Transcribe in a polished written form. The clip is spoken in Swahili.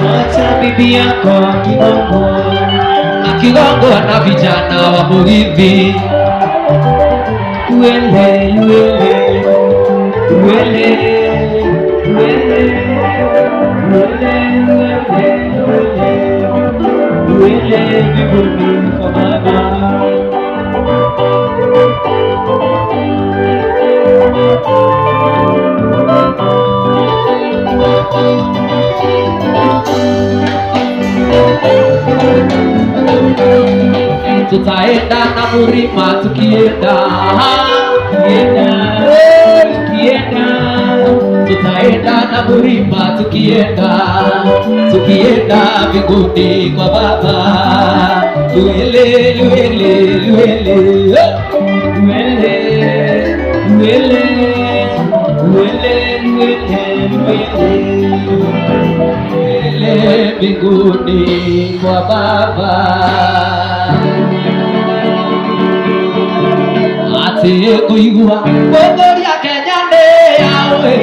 Acha bibi yako akigongwa na vijana wa Mugithi. Uele, uele, uele, uele, uele mbinguni kwa Baba. Tutaenda na Murima tukienda, tutaenda na Murima tukienda mbinguni kwa Baba. Luele, luele, luele, luele, luele, luele, luele, mbinguni kwa Baba. Ate kuigua, Bogoria Kenya ne yawe,